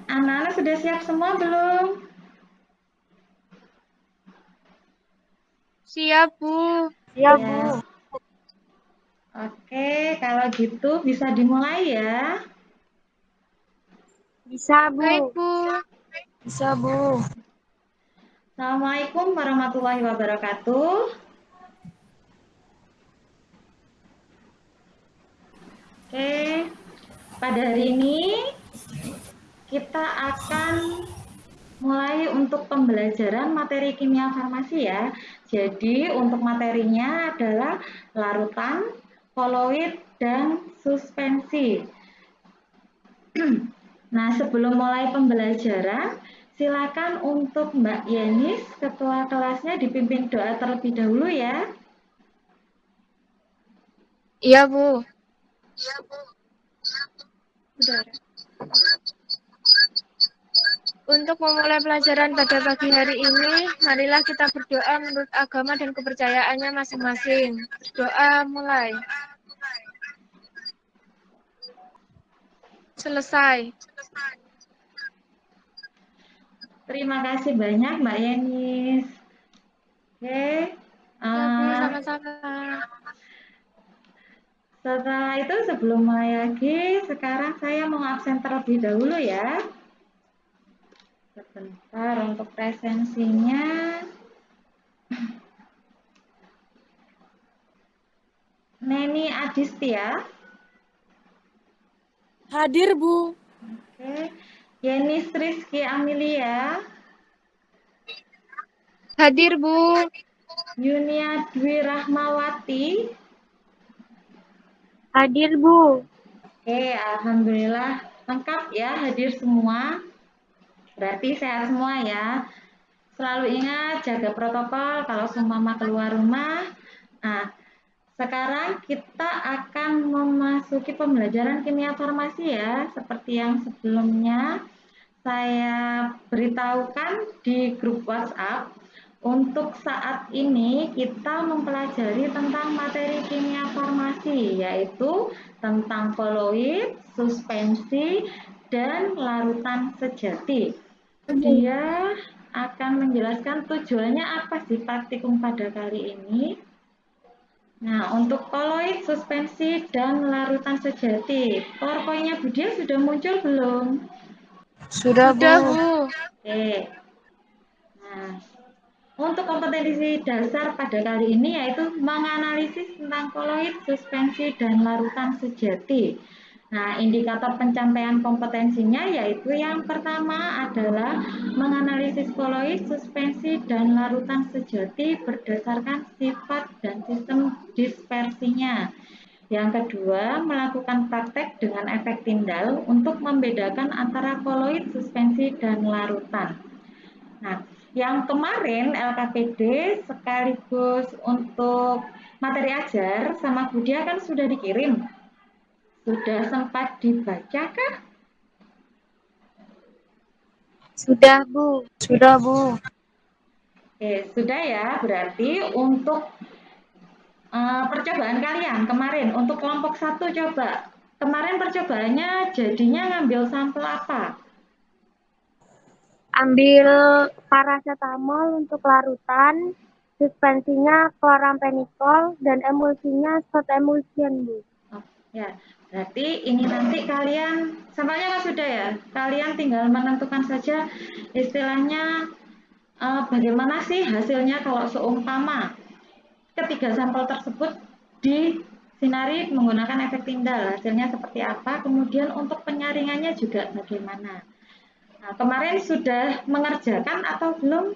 Anak-anak sudah siap semua belum? Siap, Bu. Siap, Ya. Bu. Oke, kalau gitu bisa dimulai ya. Bisa, Bu. Baik, Bu. Bisa, Bu. Assalamualaikum warahmatullahi wabarakatuh. Oke, pada hari ini kita akan mulai untuk pembelajaran materi kimia farmasi ya. Jadi untuk materinya adalah larutan, koloid, dan suspensi. Nah, sebelum mulai pembelajaran, silakan untuk Mbak Yenis, ketua kelasnya dipimpin doa terlebih dahulu ya. Iya, Bu. Udah. Untuk memulai pelajaran pada pagi hari ini, marilah kita berdoa menurut agama dan kepercayaannya masing-masing. Berdoa mulai. Selesai. Terima kasih banyak Mbak Yenis. Oke, Ya, Bu, sama-sama. setelah itu sebelum mulai lagi, sekarang saya mau absen terlebih dahulu ya. Sebentar untuk presensinya. Neni Adistia. Hadir, Bu. Oke. Yenis Rizky Amelia. Hadir, Bu. Yunia Dwi Rahmawati. Hadir, Bu. Oke, alhamdulillah lengkap ya, hadir semua. Berarti sehat semua ya. Selalu ingat jaga protokol kalau seumpama keluar rumah. Nah, sekarang kita akan memasuki pembelajaran kimia farmasi ya, seperti yang sebelumnya saya beritahukan di grup WhatsApp. Untuk saat ini kita mempelajari tentang materi kimia farmasi, yaitu tentang koloid, suspensi, dan larutan sejati. Dia akan menjelaskan tujuannya apa sih praktikum pada kali ini. Nah, untuk koloid, suspensi, dan larutan sejati, PowerPoint-nya Budia sudah muncul belum? Sudah, Bu. Bu. Oke. Nah, untuk kompetensi dasar pada kali ini yaitu menganalisis tentang koloid, suspensi, dan larutan sejati. Nah, indikator pencapaian kompetensinya yaitu yang pertama adalah menganalisis koloid, suspensi, dan larutan sejati berdasarkan sifat dan sistem dispersinya. Yang kedua, melakukan praktek dengan efek Tyndall untuk membedakan antara koloid, suspensi, dan larutan. Nah, yang kemarin LKPD sekaligus untuk materi ajar sama Budia kan sudah dikirim. Sudah sempat dibacakah? Sudah, Bu. Sudah, Bu. Oke, sudah ya. Berarti untuk percobaan kalian kemarin untuk kelompok 1 coba. Kemarin percobaannya jadinya ngambil sampel apa? Ambil paracetamol untuk larutan, suspensinya chlorampenicol, dan emulsinya spot emulsion, Bu. Oh, ya, berarti ini nanti kalian sampelnya kan sudah ya. Kalian tinggal menentukan saja istilahnya bagaimana sih hasilnya kalau seumpama ketiga sampel tersebut disinari menggunakan efek Tyndall, hasilnya seperti apa, kemudian untuk penyaringannya juga bagaimana. Nah, kemarin sudah mengerjakan atau belum?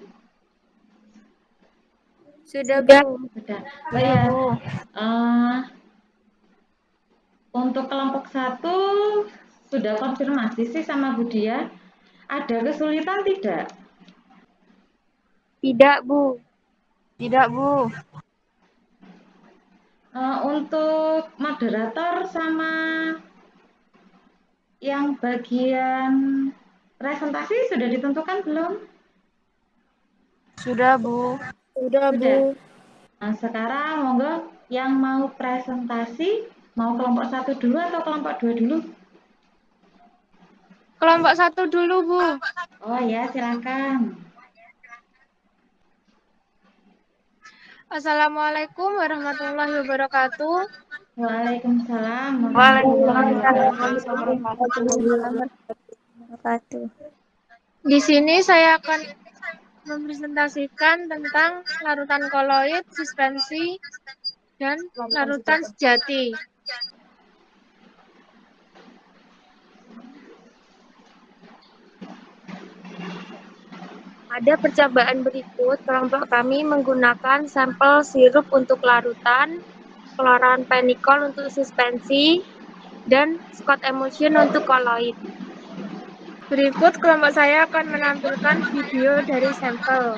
Sudah, Sudah, Bu. Sudah. Oh sudah, ya, Bu. untuk kelompok 1 sudah konfirmasi sih sama Budia. Ada kesulitan tidak? Tidak, Bu. Tidak, Bu. Untuk moderator sama yang bagian Presentasi sudah ditentukan belum? Sudah, Bu. Sudah, Sudah. Bu. Nah, sekarang monggo yang mau presentasi, mau kelompok 1 dulu atau kelompok 2 dulu? Kelompok 1 dulu, Bu. Oh ya, silakan. Assalamualaikum warahmatullahi wabarakatuh. Waalaikumsalam warahmatullahi Waalaikumsalam wabarakatuh. warahmatullahi wabarakatuh. Di sini saya akan mempresentasikan tentang larutan koloid, suspensi, dan larutan sejati. Pada percobaan berikut, kelompok kami menggunakan sampel sirup untuk larutan, klorampenikol untuk suspensi, dan Scott emulsion untuk koloid. Berikut kelompok saya akan menampilkan video dari sampel.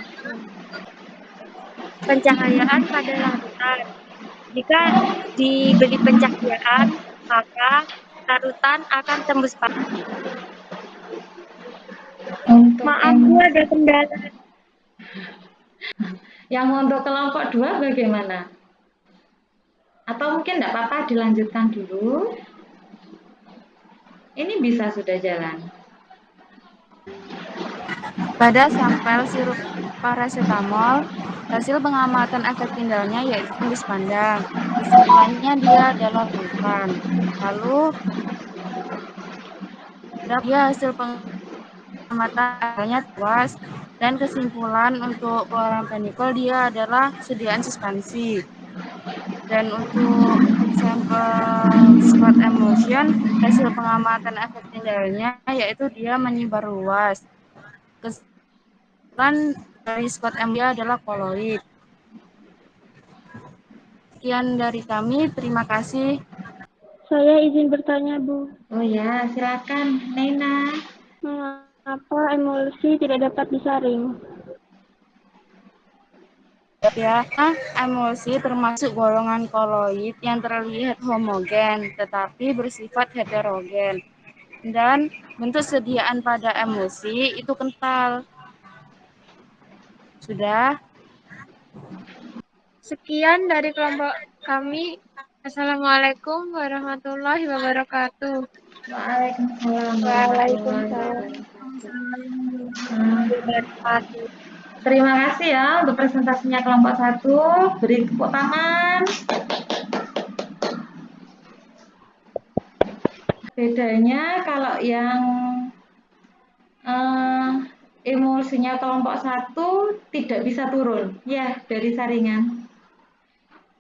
Pencahayaan pada larutan. Jika diberi pencahayaan, maka larutan akan tembus panas. Untuk Maaf, Bu, ada kendala. yang untuk kelompok 2 bagaimana? Atau mungkin tidak apa-apa dilanjutkan dulu? Ini bisa sudah jalan. Pada sampel sirup parasetamol, hasil pengamatan efek tindalnya yaitu tembus pandang. Kesimpulannya dia adalah larutan. Lalu, dia hasil pengamatan adanya tuas dan kesimpulan untuk klorampenikol dia adalah sediaan suspensi. Dan untuk sampel Scott emulsion, hasil pengamatan efek tindalnya yaitu dia menyebar luas. Kesimpulan dari Scott emulsion adalah koloid. Sekian dari kami, terima kasih. Saya izin bertanya, Bu. Oh ya, silakan Nena. Mengapa emulsi tidak dapat disaring? Ya, emulsi termasuk golongan koloid yang terlihat homogen, tetapi bersifat heterogen. Dan bentuk sediaan pada emulsi itu kental. Sudah? Sekian dari kelompok kami. Assalamualaikum warahmatullahi wabarakatuh. Waalaikumsalam warahmatullahi Waalaikumsalam wabarakatuh. wabarakatuh. Terima kasih ya untuk presentasinya kelompok 1. Beri tepuk tangan. Bedanya kalau yang emulsinya kelompok 1 tidak bisa turun ya dari saringan.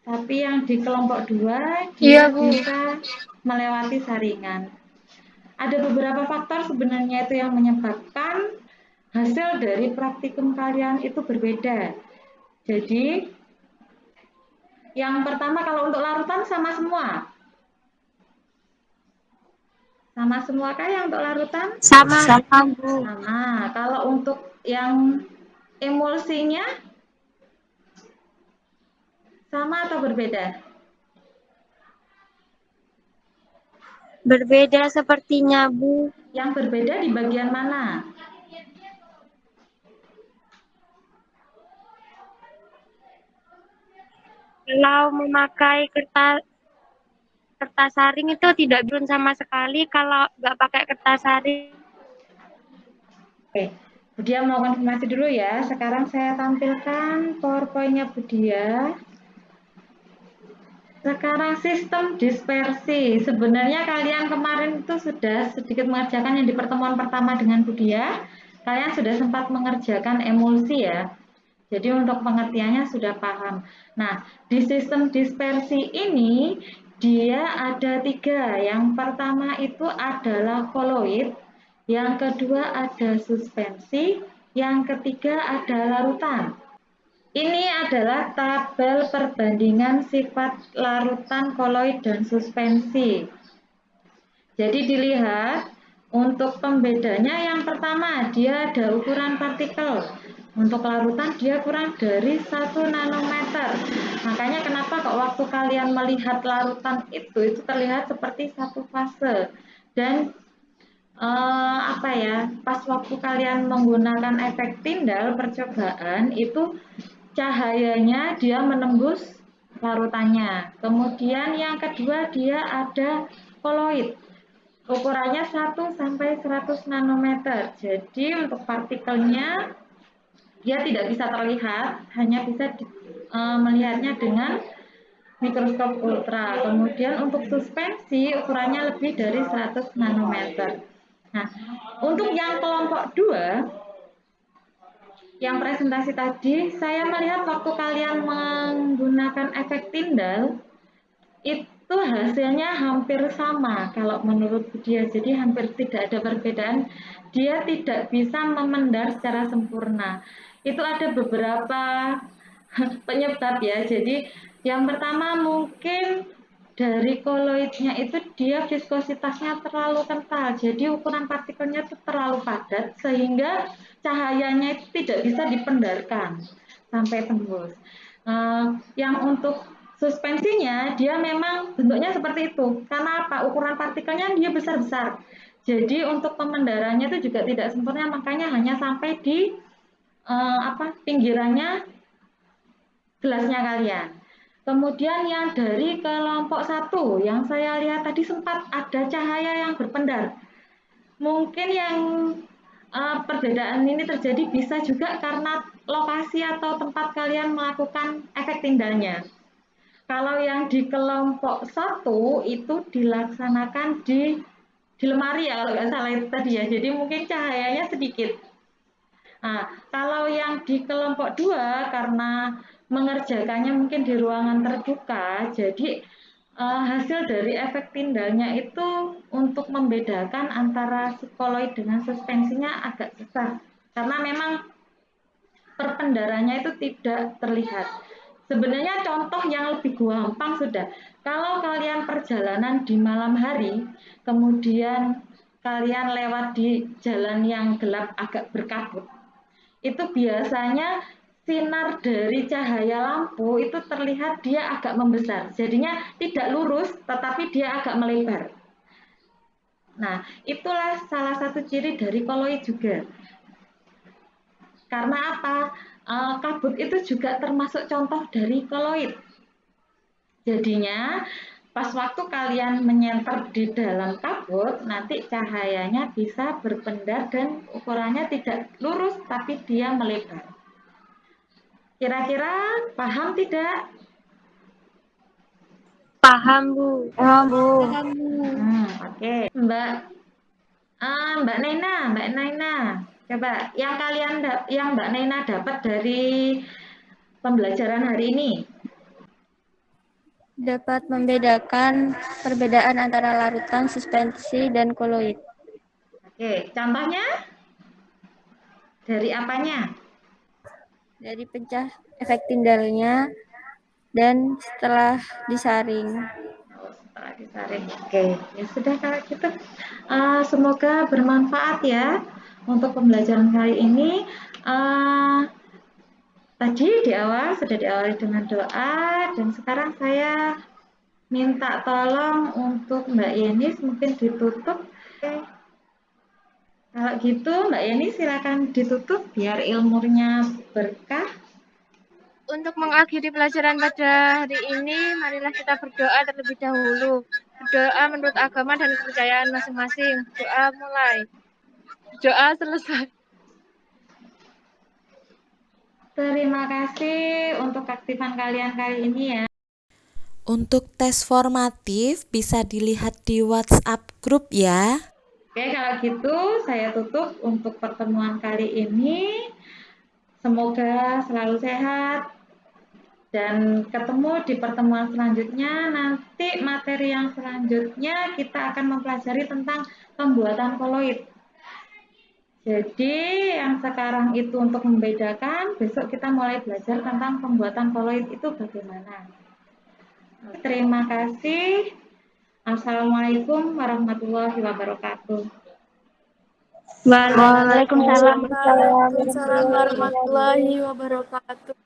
Tapi yang di kelompok 2 dia Iya, Bu. bisa melewati saringan. Ada beberapa faktor sebenarnya itu yang menyebabkan hasil dari praktikum kalian itu berbeda. Jadi yang pertama kalau untuk larutan sama semua. Sama semua kah yang untuk larutan? Sama, Bu. Sama. Kalau untuk yang emulsinya sama atau berbeda? Berbeda sepertinya, Bu. Yang berbeda di bagian mana? Kalau memakai kertas saring itu tidak turun sama sekali. Kalau nggak pakai kertas saring, Oke, Budia mau konfirmasi dulu ya. Sekarang saya tampilkan PowerPoint-nya Budia. Sekarang sistem dispersi. Sebenarnya kalian kemarin itu sudah sedikit mengerjakan yang di pertemuan pertama dengan Budia. Kalian sudah sempat mengerjakan emulsi ya. Jadi untuk pengertiannya sudah paham. Nah, di sistem dispersi ini dia ada 3. Yang pertama itu adalah koloid, yang kedua ada suspensi, yang ketiga ada larutan. Ini adalah tabel perbandingan sifat larutan koloid dan suspensi. Jadi dilihat untuk pembedanya yang pertama dia ada ukuran partikel. Untuk larutan dia kurang dari 1 nanometer. Makanya kenapa kok waktu kalian melihat larutan itu terlihat seperti satu fase. Dan apa ya, pas waktu kalian menggunakan efek tindal percobaan itu cahayanya dia menembus larutannya. Kemudian yang kedua dia ada koloid. Ukurannya 1 sampai 100 nanometer. Jadi untuk partikelnya dia tidak bisa terlihat, hanya bisa melihatnya dengan mikroskop ultra. Kemudian untuk suspensi ukurannya lebih dari 100 nanometer. Nah, untuk yang kelompok 2, yang presentasi tadi, saya melihat waktu kalian menggunakan efek tindal, itu hasilnya hampir sama kalau menurut dia. Jadi hampir tidak ada perbedaan. Dia tidak bisa memendar secara sempurna. Itu ada beberapa penyebab ya. Jadi yang pertama mungkin dari koloidnya itu dia viskositasnya terlalu kental, jadi ukuran partikelnya itu terlalu padat sehingga cahayanya itu tidak bisa dipendarkan sampai tembus. Yang untuk suspensinya dia memang bentuknya seperti itu, karena apa? Ukuran partikelnya dia besar-besar, jadi untuk pemendarannya itu juga tidak sempurna, makanya hanya sampai di pinggirannya gelasnya kalian. Kemudian yang dari kelompok 1 yang saya lihat tadi sempat ada cahaya yang berpendar. Mungkin yang perbedaan ini terjadi bisa juga karena lokasi atau tempat kalian melakukan efek tindalnya. Kalau yang di kelompok 1 itu dilaksanakan di lemari ya kalau nggak salah itu tadi ya. Jadi mungkin cahayanya sedikit. Nah, kalau yang di kelompok 2 karena mengerjakannya mungkin di ruangan terbuka, jadi hasil dari efek tindalnya itu untuk membedakan antara koloid dengan suspensinya agak susah karena memang perpendarannya itu tidak terlihat. Sebenarnya contoh yang lebih gampang sudah, kalau kalian perjalanan di malam hari, kemudian kalian lewat di jalan yang gelap agak berkabut, itu biasanya sinar dari cahaya lampu itu terlihat dia agak membesar. Jadinya tidak lurus, tetapi dia agak melebar. Nah, itulah salah satu ciri dari koloid juga. Karena apa? Kabut itu juga termasuk contoh dari koloid. Jadinya, pas waktu kalian menyenter di dalam kabut, nanti cahayanya bisa berpendar dan ukurannya tidak lurus, tapi dia melebar. Kira-kira paham tidak? Paham, Bu. Paham, Bu. Oke. Mbak Naina, coba yang Mbak Naina dapat dari pembelajaran hari ini. Dapat membedakan perbedaan antara larutan, suspensi, dan koloid. Oke, contohnya dari apanya? Dari pencah efek tindalnya dan setelah disaring. Setelah disaring. Oke, ya sudah kalau gitu. Semoga bermanfaat ya untuk pembelajaran kali ini. Tadi di awal sudah diawali dengan doa dan sekarang saya minta tolong untuk Mbak Yeni mungkin ditutup. Oke. Kalau gitu Mbak Yeni silakan ditutup biar ilmunya berkah. Untuk mengakhiri pelajaran pada hari ini, marilah kita berdoa terlebih dahulu. Berdoa menurut agama dan kepercayaan masing-masing. Doa mulai. Doa selesai. Terima kasih untuk aktifan kalian kali ini ya. Untuk tes formatif bisa dilihat di WhatsApp grup ya. Oke, kalau gitu saya tutup untuk pertemuan kali ini. Semoga selalu sehat dan ketemu di pertemuan selanjutnya. Nanti materi yang selanjutnya kita akan mempelajari tentang pembuatan koloid. Jadi yang sekarang itu untuk membedakan, besok kita mulai belajar tentang pembuatan koloid itu bagaimana. Terima kasih. Assalamualaikum warahmatullahi wabarakatuh. Waalaikumsalam Waalaikumsalam warahmatullahi wabarakatuh.